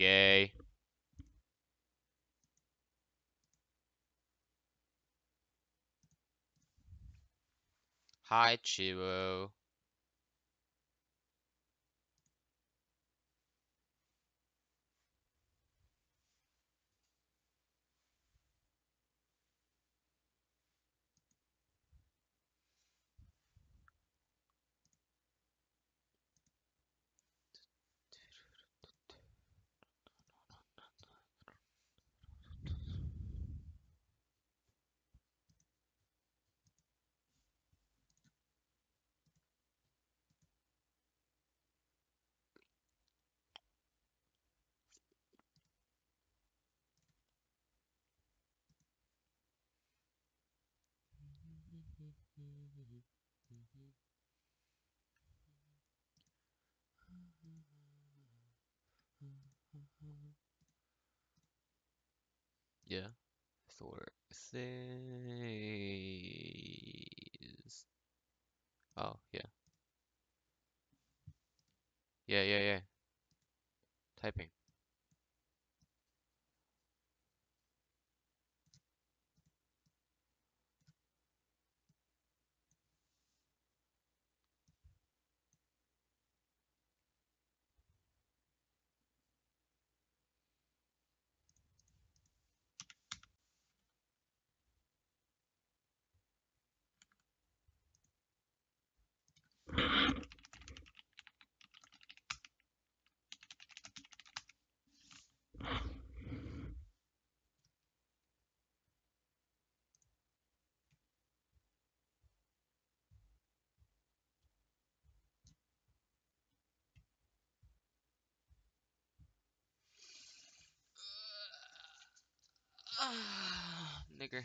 gay. Hi, Chivo. Yeah, Thor says. Oh, yeah. Yeah. Typing. Nigger.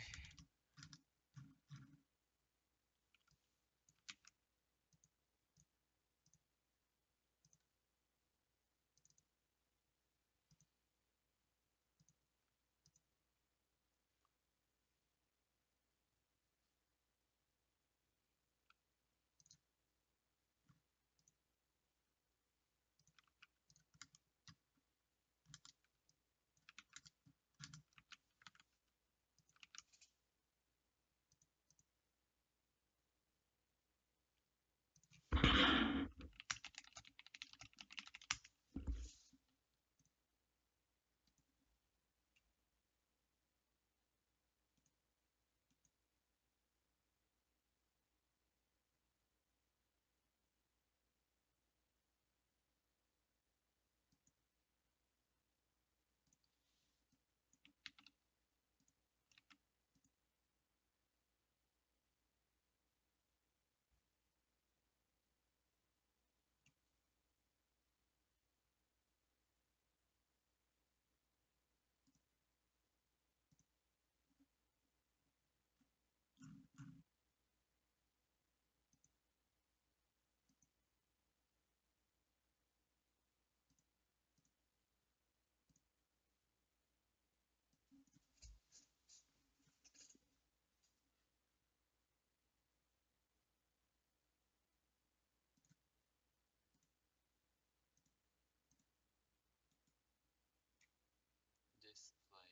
Display censor.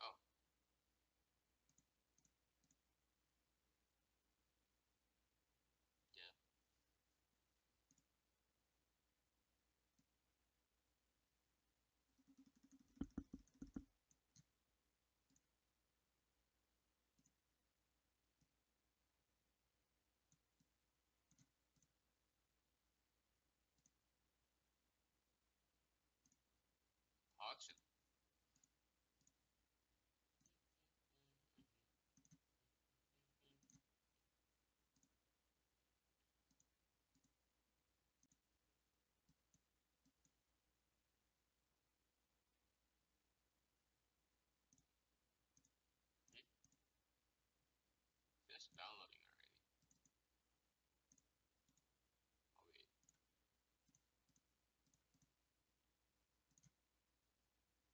Oh, yeah. Auction. Finished downloading already. Oh, wait.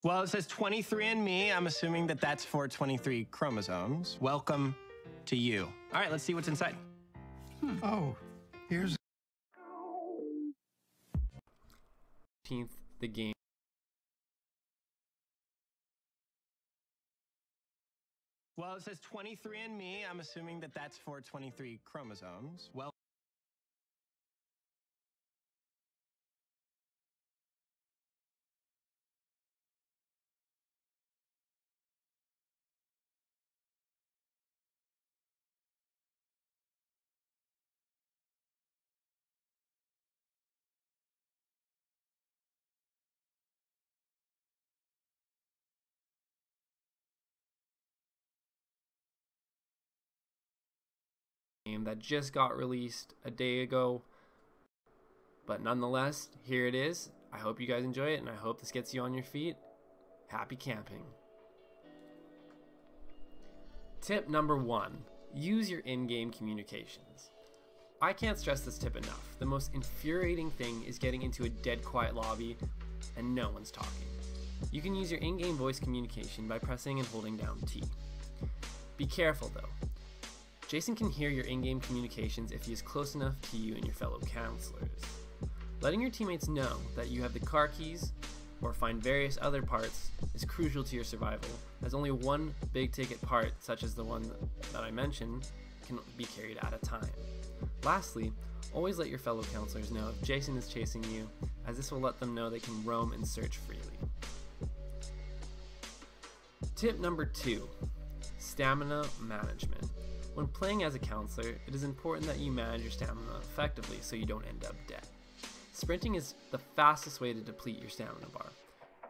Well, it says 23andMe. I'm assuming that that's for 23 chromosomes. Welcome to you. All right, let's see what's inside. Oh, here's the game. Well, it says 23andMe. I'm assuming that that's for 23 chromosomes. Well. That just got released a day ago, but nonetheless, here it is. I hope you guys enjoy it, and I hope this gets you on your feet. Happy camping. Tip number 1, use your in-game communications. I can't stress this tip enough. The most infuriating thing is getting into a dead quiet lobby and no one's talking. You can use your in-game voice communication by pressing and holding down T. Be careful though. Jason can hear your in-game communications if he is close enough to you and your fellow counselors. Letting your teammates know that you have the car keys or find various other parts is crucial to your survival, as only one big ticket part, such as the one that I mentioned, can be carried at a time. Lastly, always let your fellow counselors know if Jason is chasing you, as this will let them know they can roam and search freely. Tip number 2, stamina management. When playing as a counselor, it is important that you manage your stamina effectively so you don't end up dead. Sprinting is the fastest way to deplete your stamina bar.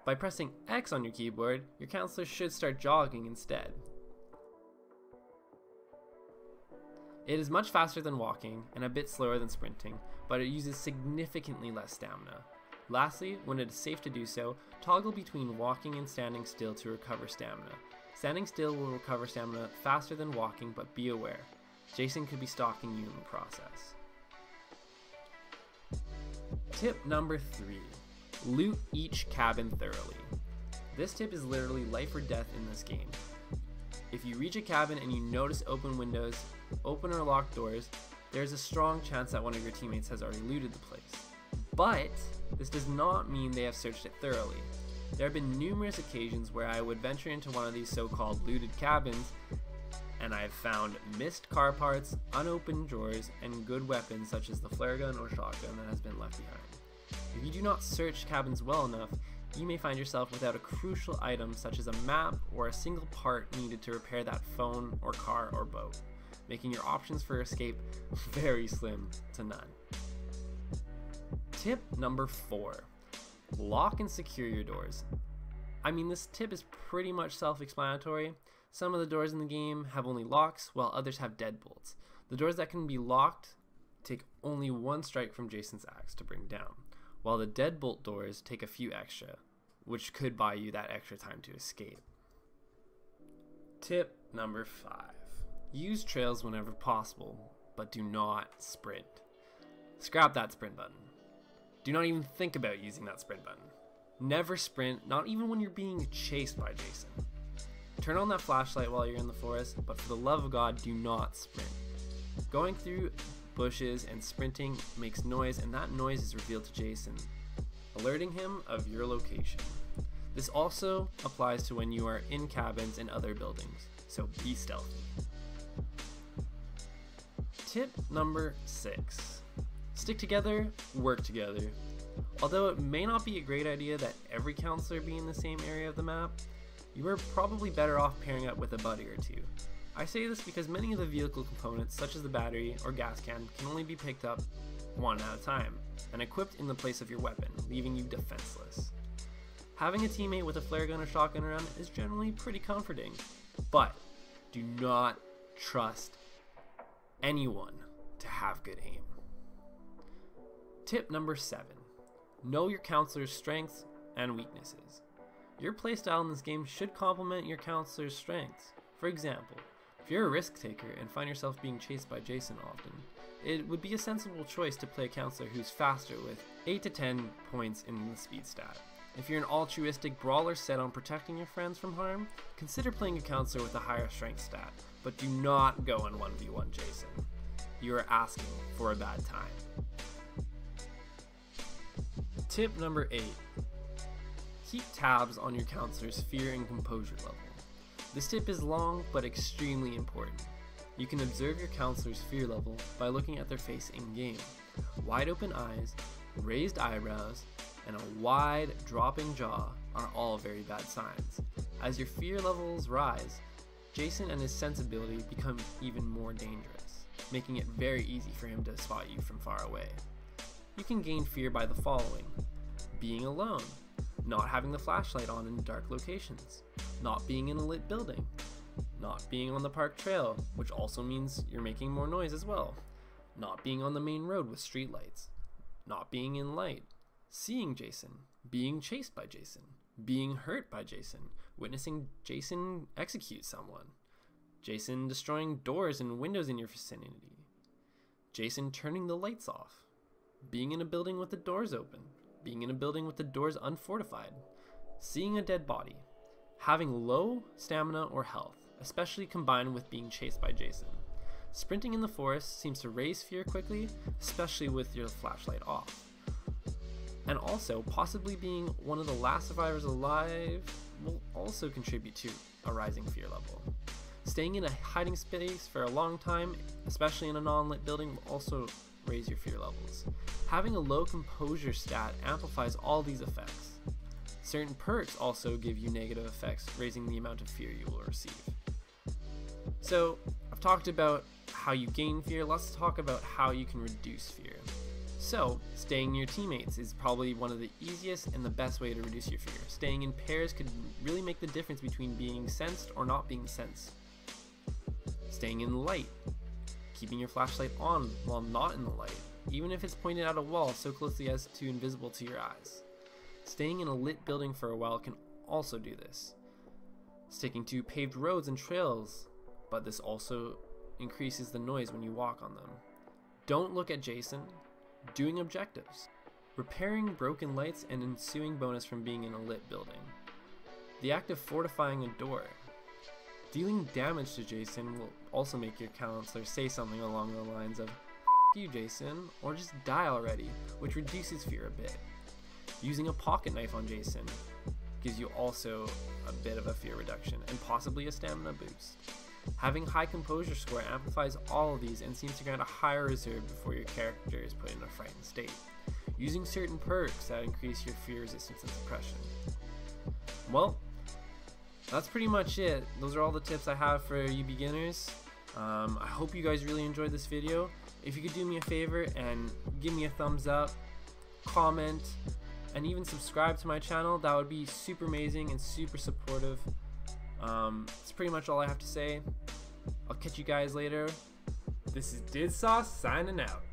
By pressing X on your keyboard, your counselor should start jogging instead. It is much faster than walking and a bit slower than sprinting, but it uses significantly less stamina. Lastly, when it is safe to do so, toggle between walking and standing still to recover stamina. Standing still will recover stamina faster than walking, but be aware, Jason could be stalking you in the process. Tip number 3, loot each cabin thoroughly. This tip is literally life or death in this game. If you reach a cabin and you notice open windows, open or locked doors, there's a strong chance that one of your teammates has already looted the place. But this does not mean they have searched it thoroughly. There have been numerous occasions where I would venture into one of these so-called looted cabins, and I have found missed car parts, unopened drawers, and good weapons such as the flare gun or shotgun that has been left behind. If you do not search cabins well enough, you may find yourself without a crucial item such as a map or a single part needed to repair that phone or car or boat, making your options for escape very slim to none. Tip number 4, lock and secure your doors. I mean, this tip is pretty much self-explanatory. Some of the doors in the game have only locks, while others have deadbolts. The doors that can be locked take only one strike from Jason's axe to bring down, while the deadbolt doors take a few extra, which could buy you that extra time to escape. Tip number 5. Use trails whenever possible, but do not sprint. Scrap that sprint button. Do not even think about using that sprint button. Never sprint, not even when you're being chased by Jason. Turn on that flashlight while you're in the forest, but for the love of God, do not sprint. Going through bushes and sprinting makes noise, and that noise is revealed to Jason, alerting him of your location. This also applies to when you are in cabins and other buildings, so be stealthy. Tip number 6. Stick together, work together. Although it may not be a great idea that every counselor be in the same area of the map, you are probably better off pairing up with a buddy or two. I say this because many of the vehicle components, such as the battery or gas can, can only be picked up one at a time and equipped in the place of your weapon, leaving you defenseless. Having a teammate with a flare gun or shotgun around is generally pretty comforting, but do not trust anyone to have good aim. Tip number 7. Know your counselor's strengths and weaknesses. Your playstyle in this game should complement your counselor's strengths. For example, if you're a risk taker and find yourself being chased by Jason often, it would be a sensible choice to play a counselor who's faster with 8 to 10 points in the speed stat. If you're an altruistic brawler set on protecting your friends from harm, consider playing a counselor with a higher strength stat, but do not go on 1v1 Jason. You are asking for a bad time. Tip number 8. Keep tabs on your counselor's fear and composure level. This tip is long but extremely important. You can observe your counselor's fear level by looking at their face in game. Wide open eyes, raised eyebrows, and a wide dropping jaw are all very bad signs. As your fear levels rise, Jason and his sensibility become even more dangerous, making it very easy for him to spot you from far away. You can gain fear by the following: being alone, not having the flashlight on in dark locations, not being in a lit building, not being on the park trail, which also means you're making more noise as well, not being on the main road with streetlights, not being in light, seeing Jason, being chased by Jason, being hurt by Jason, witnessing Jason execute someone, Jason destroying doors and windows in your vicinity, Jason turning the lights off, being in a building with the doors open, being in a building with the doors unfortified, seeing a dead body, having low stamina or health, especially combined with being chased by Jason. Sprinting in the forest seems to raise fear quickly, especially with your flashlight off. And also, possibly being one of the last survivors alive will also contribute to a rising fear level. Staying in a hiding space for a long time, especially in a non-lit building, will also raise your fear levels. Having a low composure stat amplifies all these effects. Certain perks also give you negative effects, raising the amount of fear you will receive. So, I've talked about how you gain fear, let's talk about how you can reduce fear. So, staying near teammates is probably one of the easiest and the best way to reduce your fear. Staying in pairs could really make the difference between being sensed or not being sensed. Staying in the light, keeping your flashlight on while not in the light, even if it's pointed at a wall so closely as to invisible to your eyes. Staying in a lit building for a while can also do this. Sticking to paved roads and trails, but this also increases the noise when you walk on them. Don't look at Jason. Doing objectives. Repairing broken lights and ensuing bonus from being in a lit building. The act of fortifying a door. Dealing damage to Jason will also make your counselor say something along the lines of "F you, Jason," or just die already, which reduces fear a bit. Using a pocket knife on Jason gives you also a bit of a fear reduction and possibly a stamina boost. Having high composure score amplifies all of these and seems to grant a higher reserve before your character is put in a frightened state. Using certain perks that increase your fear resistance and suppression. Well, that's pretty much it. Those are all the tips I have for you beginners. I hope you guys really enjoyed this video. If you could do me a favor and give me a thumbs up, comment, and even subscribe to my channel, that would be super amazing and super supportive. That's pretty much all I have to say. I'll catch you guys later. This is Did Sauce signing out.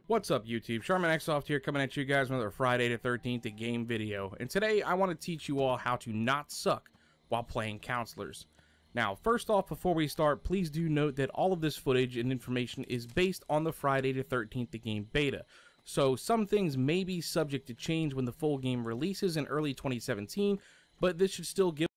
What's up, YouTube? Sharman Xsoft here, coming at you guys with another Friday the 13th game video. And today I want to teach you all how to not suck while playing counselors. Now, first off, before we start, please do note that all of this footage and information is based on the Friday the 13th game beta. So some things may be subject to change when the full game releases in early 2017, but this should still give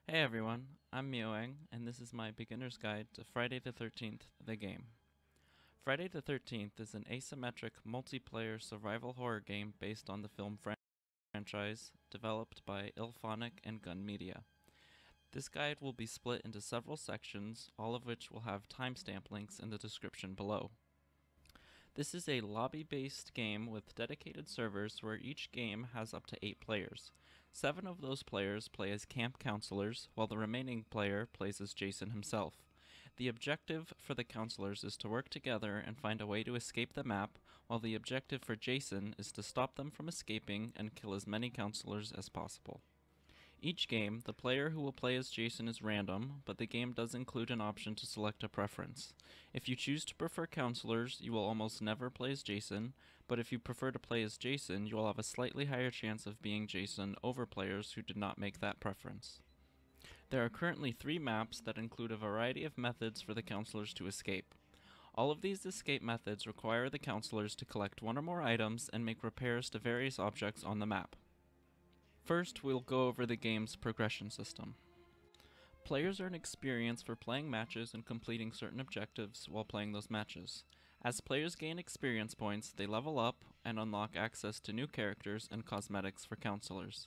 Hey everyone, I'm Mioang, and this is my beginner's guide to Friday the 13th, the game. Friday the 13th is an asymmetric multiplayer survival horror game based on the film franchise, developed by Ilphonic and Gun Media. This guide will be split into several sections, all of which will have timestamp links in the description below. This is a lobby-based game with dedicated servers where each game has up to 8 players. 7 of those players play as camp counselors, while the remaining player plays as Jason himself. The objective for the counselors is to work together and find a way to escape the map, while the objective for Jason is to stop them from escaping and kill as many counselors as possible. Each game, the player who will play as Jason is random, but the game does include an option to select a preference. If you choose to prefer counselors, you will almost never play as Jason, but if you prefer to play as Jason, you will have a slightly higher chance of being Jason over players who did not make that preference. There are currently 3 maps that include a variety of methods for the counselors to escape. All of these escape methods require the counselors to collect 1 or more items and make repairs to various objects on the map. First, we'll go over the game's progression system. Players earn experience for playing matches and completing certain objectives while playing those matches. As players gain experience points, they level up and unlock access to new characters and cosmetics for counselors.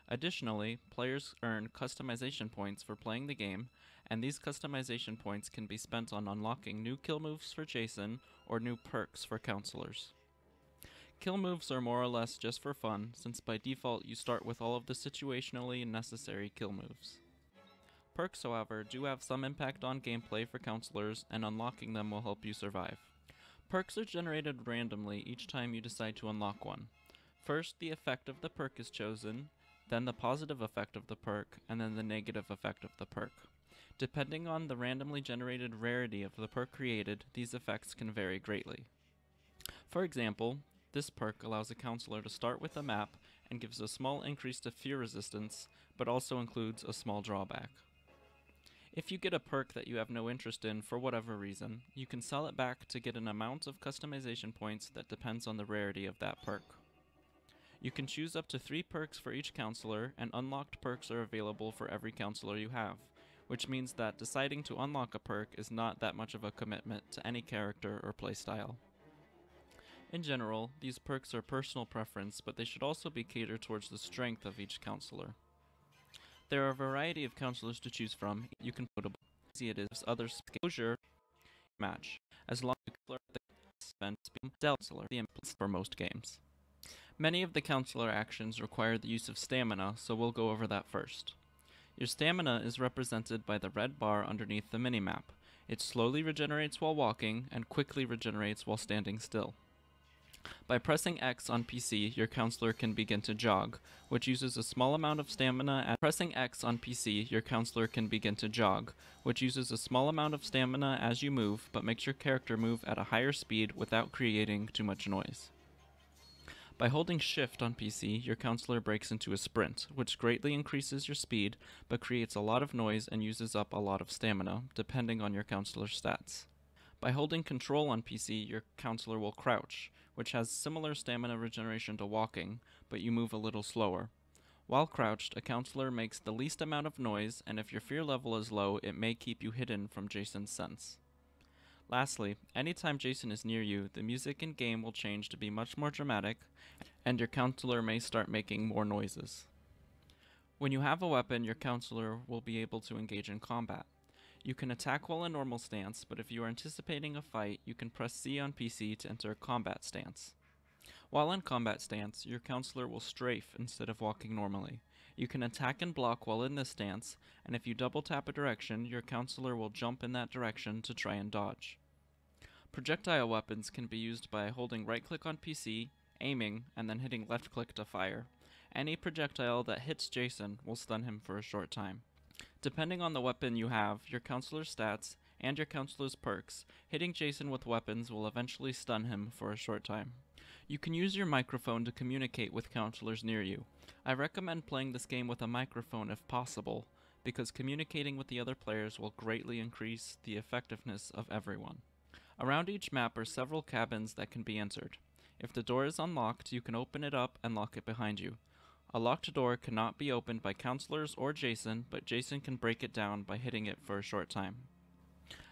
Additionally, players earn customization points for playing the game, and these customization points can be spent on unlocking new kill moves for Jason or new perks for counselors. Kill moves are more or less just for fun, since by default you start with all of the situationally necessary kill moves. Perks, however, do have some impact on gameplay for counselors, and unlocking them will help you survive. Perks are generated randomly each time you decide to unlock one. First, the effect of the perk is chosen, then the positive effect of the perk, and then the negative effect of the perk. Depending on the randomly generated rarity of the perk created, these effects can vary greatly. For example, this perk allows a counselor to start with a map and gives a small increase to fear resistance, but also includes a small drawback. If you get a perk that you have no interest in for whatever reason, you can sell it back to get an amount of customization points that depends on the rarity of that perk. You can choose up to 3 perks for each counselor, and unlocked perks are available for every counselor you have, which means that deciding to unlock a perk is not that much of a commitment to any character or playstyle. In general, these perks are personal preference, but they should also be catered towards the strength of each counselor. There are a variety of counselors to choose from. You can put easy it is other exposure match, as long as you spend counselor the inputs for most games. Many of the counselor actions require the use of stamina, so we'll go over that first. Your stamina is represented by the red bar underneath the minimap. It slowly regenerates while walking and quickly regenerates while standing still. By pressing X on PC, your counselor can begin to jog, which uses a small amount of stamina. Pressing X on PC, your counselor can begin to jog, which uses a small amount of stamina as you move, but makes your character move at a higher speed without creating too much noise. By holding Shift on PC, your counselor breaks into a sprint, which greatly increases your speed, but creates a lot of noise and uses up a lot of stamina, depending on your counselor's stats. By holding Control on PC, your counselor will crouch, which has similar stamina regeneration to walking, but you move a little slower. While crouched, a counselor makes the least amount of noise, and if your fear level is low, it may keep you hidden from Jason's sense. Lastly, anytime Jason is near you, the music in game will change to be much more dramatic, and your counselor may start making more noises. When you have a weapon, your counselor will be able to engage in combat. You can attack while in normal stance, but if you are anticipating a fight, you can press C on PC to enter combat stance. While in combat stance, your counselor will strafe instead of walking normally. You can attack and block while in this stance, and if you double tap a direction, your counselor will jump in that direction to try and dodge. Projectile weapons can be used by holding right click on PC, aiming, and then hitting left click to fire. Any projectile that hits Jason will stun him for a short time. Depending on the weapon you have, your counselor's stats, and your counselor's perks, hitting Jason with weapons will eventually stun him for a short time. You can use your microphone to communicate with counselors near you. I recommend playing this game with a microphone if possible, because communicating with the other players will greatly increase the effectiveness of everyone. Around each map are several cabins that can be entered. If the door is unlocked, you can open it up and lock it behind you. A locked door cannot be opened by counselors or Jason, but Jason can break it down by hitting it for a short time.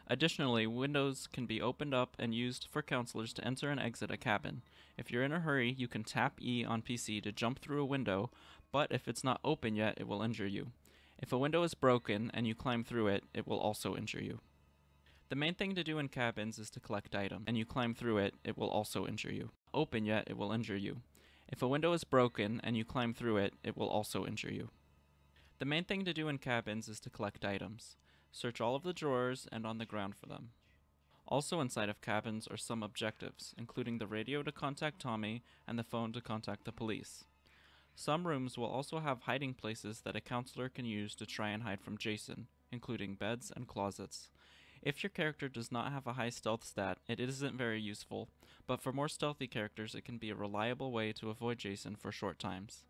Additionally, windows can be opened up and used for counselors to enter and exit a cabin. If you're in a hurry, you can tap E on PC to jump through a window, but if it's not open yet, it will injure you. If a window is broken and you climb through it, it will also injure you. The main thing to do in cabins is to collect items, and you climb through it, it will also injure you. Open yet, it will injure you. If a window is broken and you climb through it, it will also injure you. The main thing to do in cabins is to collect items. Search all of the drawers and on the ground for them. Also inside of cabins are some objectives, including the radio to contact Tommy and the phone to contact the police. Some rooms will also have hiding places that a counselor can use to try and hide from Jason, including beds and closets. If your character does not have a high stealth stat, it isn't very useful, but for more stealthy characters it can be a reliable way to avoid Jason for short times.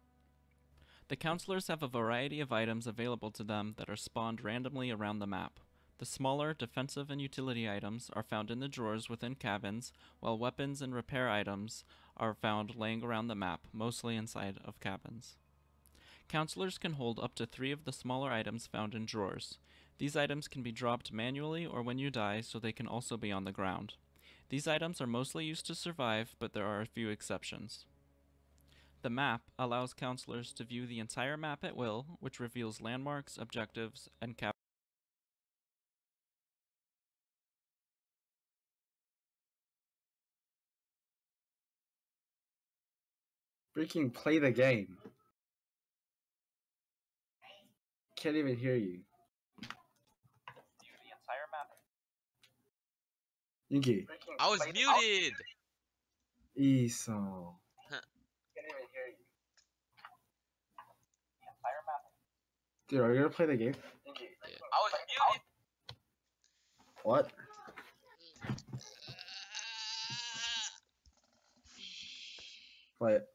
The counselors have a variety of items available to them that are spawned randomly around the map. The smaller defensive and utility items are found in the drawers within cabins, while weapons and repair items are found laying around the map, mostly inside of cabins. Counselors can hold up to 3 of the smaller items found in drawers. These items can be dropped manually or when you die, so they can also be on the ground. These items are mostly used to survive, but there are a few exceptions. The map allows counselors to view the entire map at will, which reveals landmarks, objectives, and Freaking play the game. Can't even hear you. view the entire map. Yinky. I was muted! Esau. Can't even hear you. The entire map. Dude, are you gonna play the game? Yeah. I was muted! What? Play it.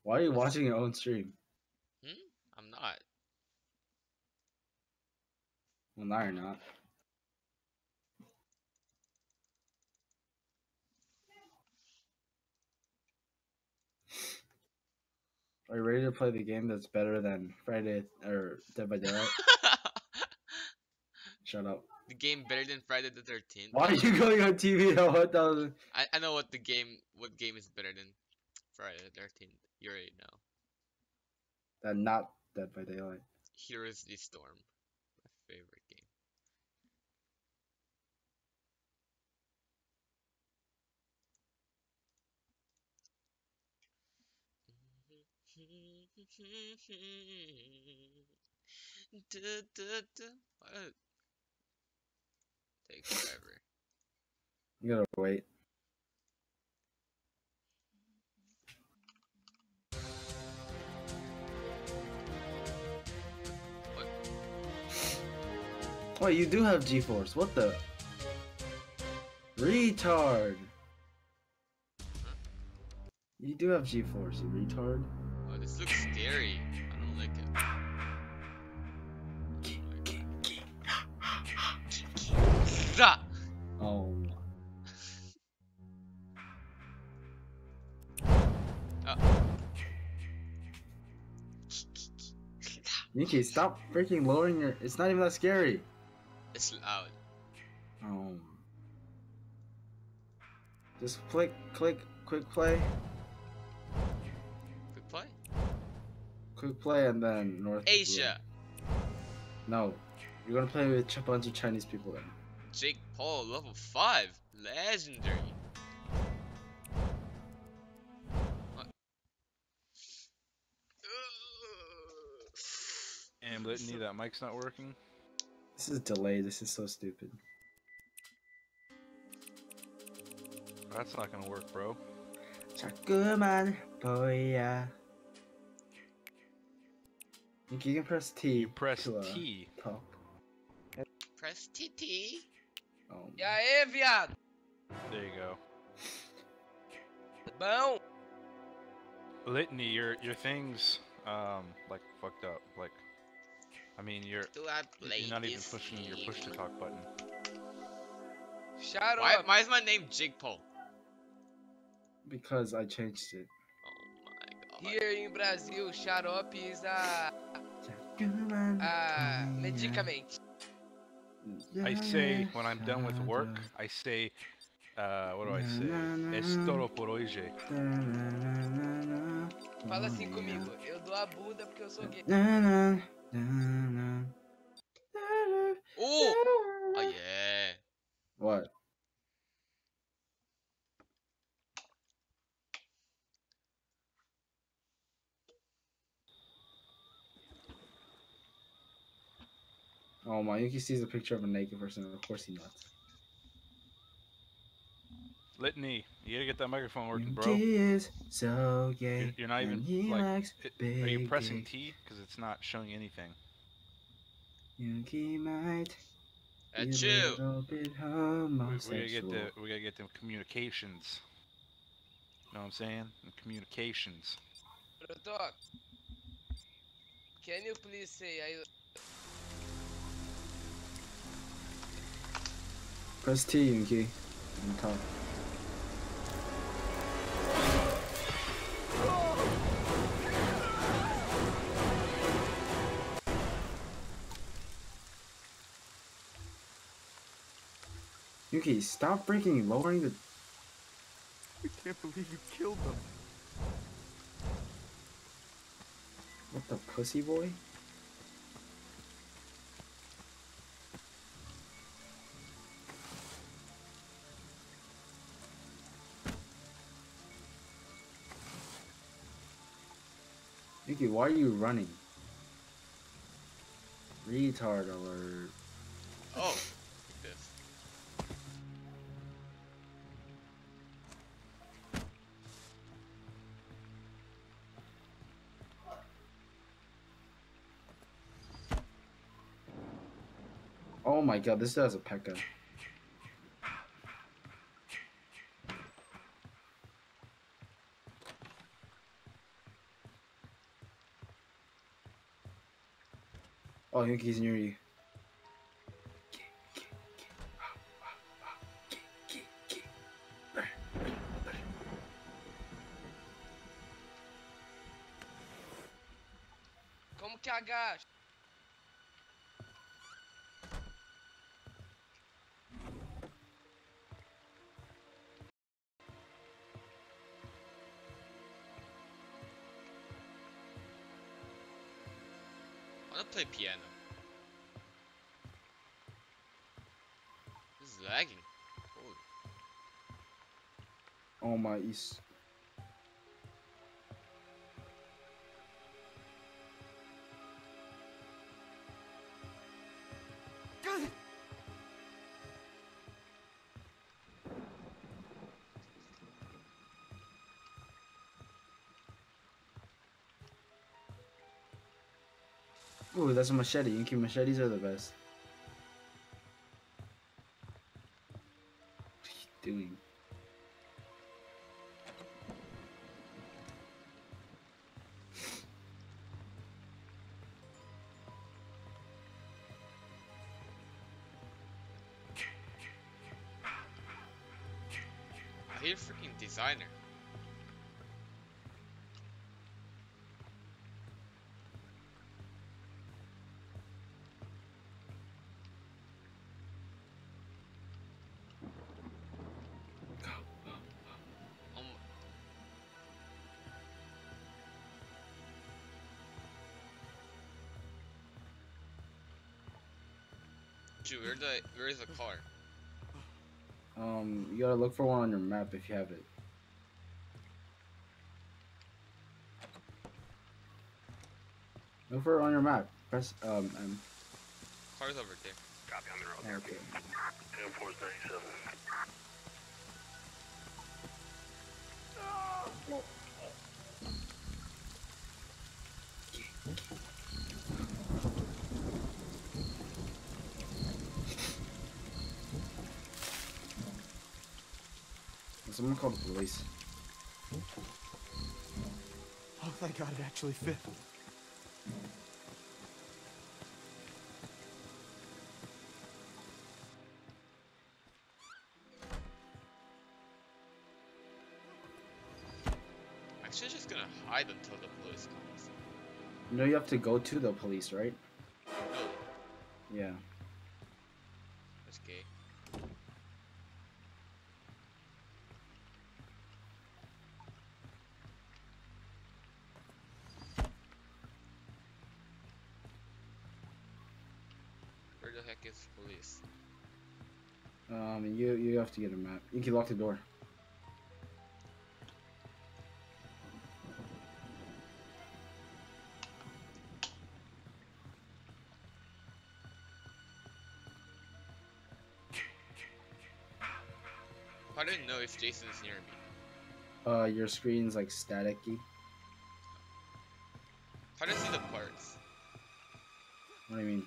Why are you watching your own stream? I'm not. Well, now you're not. Are you ready to play the game that's better than Friday or Dead by Daylight? Shut up. The game better than Friday the 13th. Why are you going on TV though? What the? I know what game is better than Friday the 13th. You already know. That not Dead by Daylight. Heroes the Storm. My favorite game. What? Takes forever. You gotta wait. What? Oh, you do have G-Force. What the? Retard. You do have G-Force, you retard. Oh, this looks scary. I don't like it. Stop! Oh. Nikki, stop freaking lowering your. It's not even that scary. It's loud. Just quick play. Quick play? Quick play and then North. Asia. No, you're gonna play with a bunch of Chinese people then. Jake Paul, level 5. Legendary. What? And Litany, that mic's not working. This is delayed. This is so stupid. That's not gonna work, bro. 자꾸만 보여. You can press T. You press to, T. Talk. Press TT. E aí, viado? There you go. Bom? Litany, your thing's like fucked up. Like, I mean, you're not even pushing your push to talk button. Shut Why up. is my name Jake Paul? Because I changed it. Oh my god. Here in Brazil, xarope is a medicament. I say when I'm done with work, I say, what do I say? Es todo por hoje. Fala assim comigo. Eu dou a bunda porque eu sou gay. Oh! Oh yeah. What? Oh my, Yuki sees a picture of a naked person, and of course he nuts. Litany, you gotta get that microphone working, bro. Yuki is so gay. You're not even, he like, likes are you big pressing dick. T? Because it's not showing anything. Yuki might be a Achoo. little bit We gotta homosexual. get the communications. Know what I'm saying? The communications. Doc, can you please say Press T, Yuki, and talk. Yuki, stop freaking lowering the. I can't believe you killed them. What the pussy boy? Yuki, why are you running? Retard alert. Oh. This. Oh my god, this does a P.E.K.K.A. Oh, Yuki's near you. como que agacha? I wanna play piano. This is lagging. Holy. Oh my, he's. Ooh, that's a machete. Yuki, machetes are the best. What are you doing? I hear freaking designer. Shoot, where's the car? You gotta look for one on your map if you have it. Look for it on your map. Press M. Car's over there. Copy, I'm en route. Okay. Air Force 97. Someone called the police. Oh, thank God it actually fit. Actually, just gonna hide until the police comes. You know you have to go to the police, right? Really? Yeah. That's gay. Where the heck is police? You have to get a map. You can lock the door. I didn't know if Jason's near me. Your screen's like staticky. How do I see the parts? What do you mean?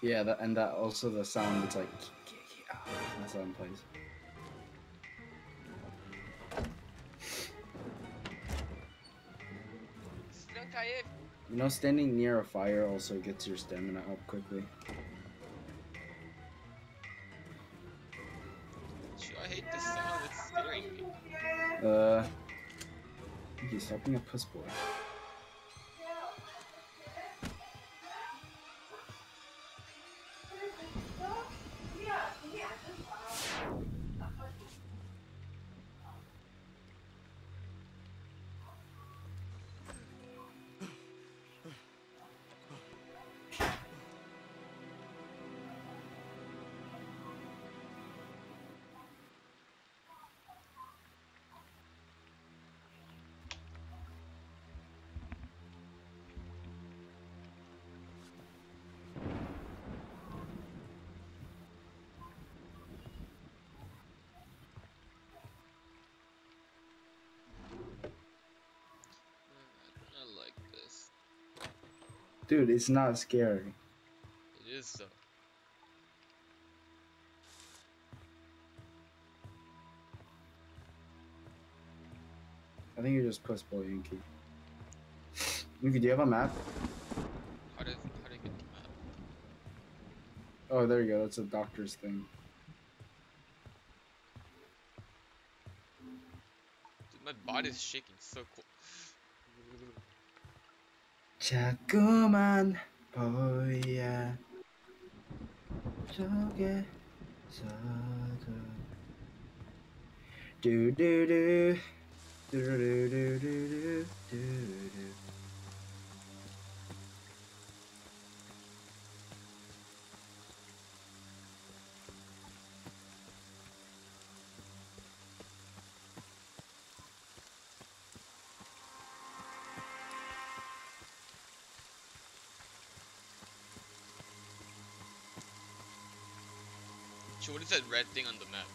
Yeah, that also the sound. It's like that sound plays. Tranca ele. You know, standing near a fire also gets your stamina up quickly. Shoot, I hate this sound. It's scaring me. Okay, stop being a puss boy. I like this. Dude, it's not scary. It is though. I think you're just puss boy, Yuki. Yuki, do you have a map? How do you get the map? Oh, there you go. That's a doctor's thing. Dude, my body's shaking so cool. 자꾸만 보여 속에서도 두두두 두두두두두두두. So what is that red thing on the map?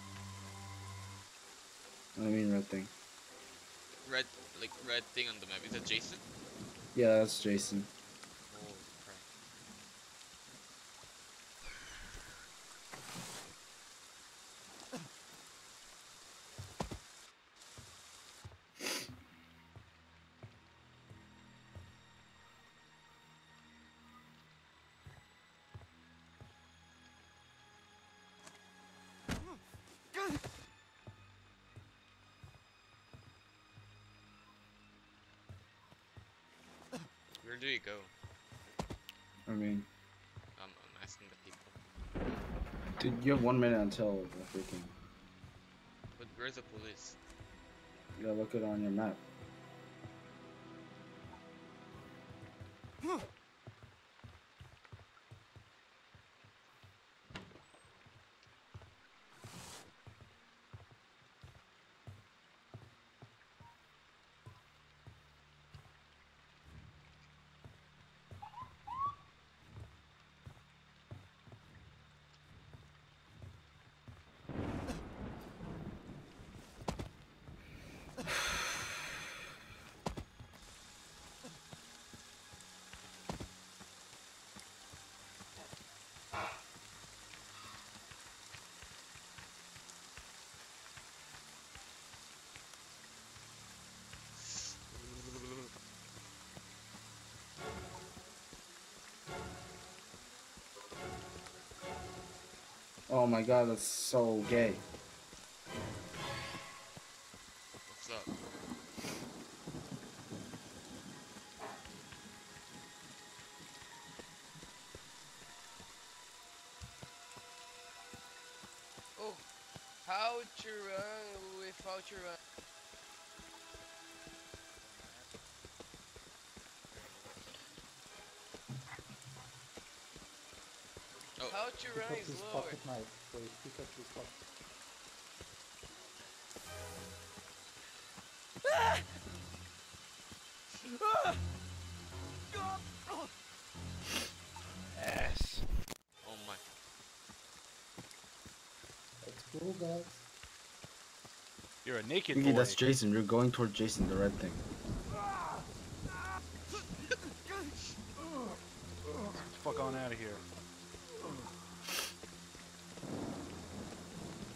What do you mean red thing? Red thing on the map. Is that Jason? Yeah, that's Jason. Oh crap. Where do you go? I mean, I'm asking the people. dude, you have 1 minute until the freaking. But where's the police? You gotta look it on your map. Oh my god, that's so gay. What's up? Oh, how to run without to run? Oh. How to run is slower. Ass. Oh my. That's cool, guys. You're a naked Yugi, boy. that's Jason. You're going toward Jason, the red thing. Fuck on out of here.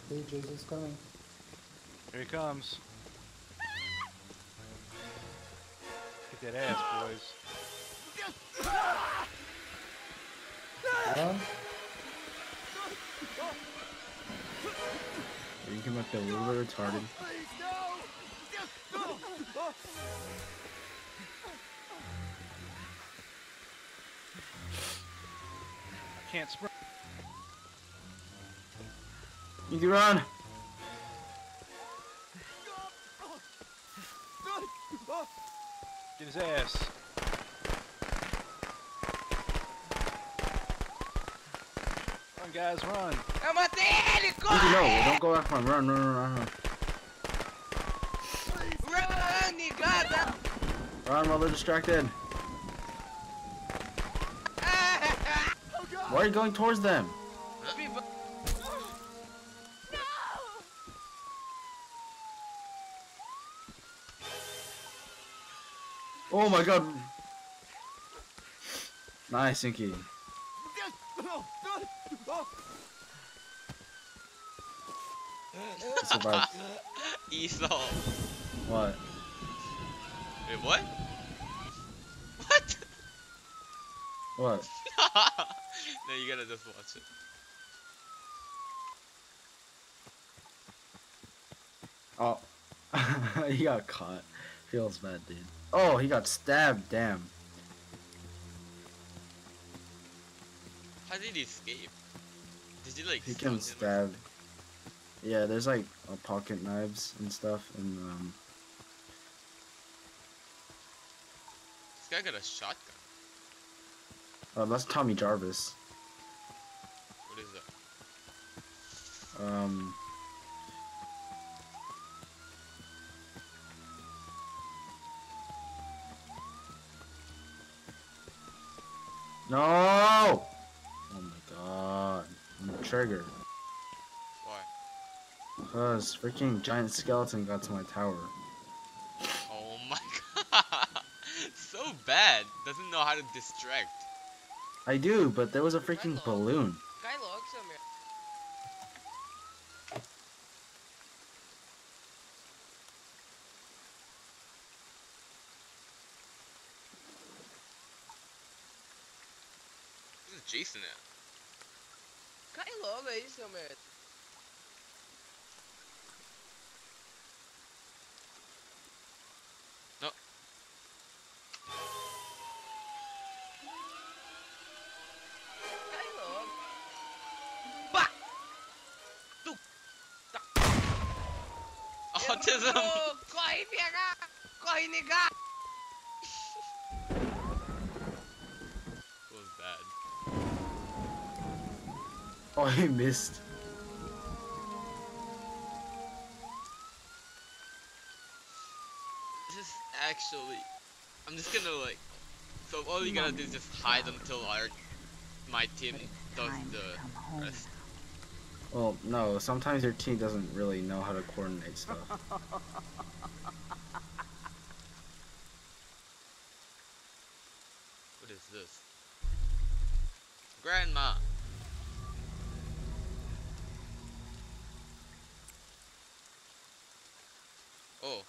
Hey, Jason's coming. Here he comes. Kick that ass, boys. Run. You can look a little bit retarded. I can't sprint. You can run. Get his ass. Run, guys, run. Eu matei ele, Yugi, corre! no, don't go after him. Run, run, run, run. Run, negada! Run while they're distracted. Why are you going towards them? Oh my god. Nice, Inky. Survived. Esau. What? Wait, what? What? What? No, you gotta just watch it. Oh. He got caught. Feels bad, dude. Oh, he got stabbed. Damn. How did he escape? Did he like? He can stab. Yeah, there's like pocket knives and stuff, and This guy got a shotgun. that's Tommy Jarvis. What is that? No! Oh my god. I'm triggered. Why? Because freaking giant skeleton got to my tower. Oh my god! So bad. Doesn't know how to distract. I do, but there was a freaking balloon. Cai logo, seu merda. This is Jason at. Cai logo aí, seu merda. No. Cai logo. Pá! Autism! Oh, corre, PH! Corre, negar! Oh, he missed. This is actually... I'm just gonna like... So all you gotta do is just hide until my team does the rest. Well, no, sometimes your team doesn't really know how to coordinate stuff. What is this? Grandma! Oh.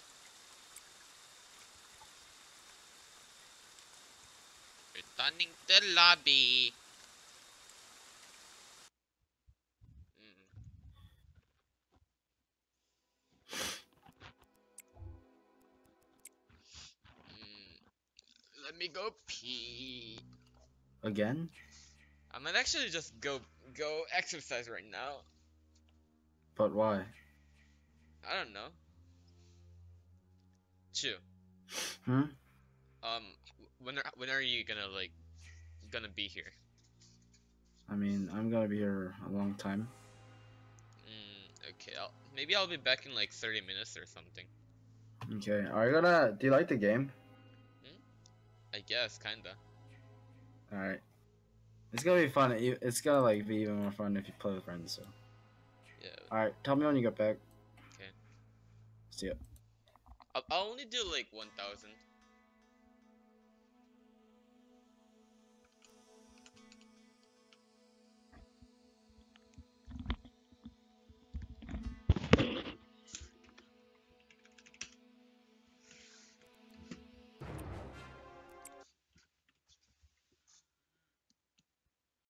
Returning to lobby. Let me go pee. Again? I might actually just go exercise right now. But why? I don't know. Chew. Hmm? When are you gonna be here? I mean, I'm gonna be here a long time. Okay. Maybe I'll be back in like 30 minutes or something. Okay, do you like the game? I guess, kinda. Alright. It's gonna be fun. It's gonna like be even more fun if you play with friends, so. Yeah. Alright, tell me when you get back. Okay. See ya. I'll only do like 1,000.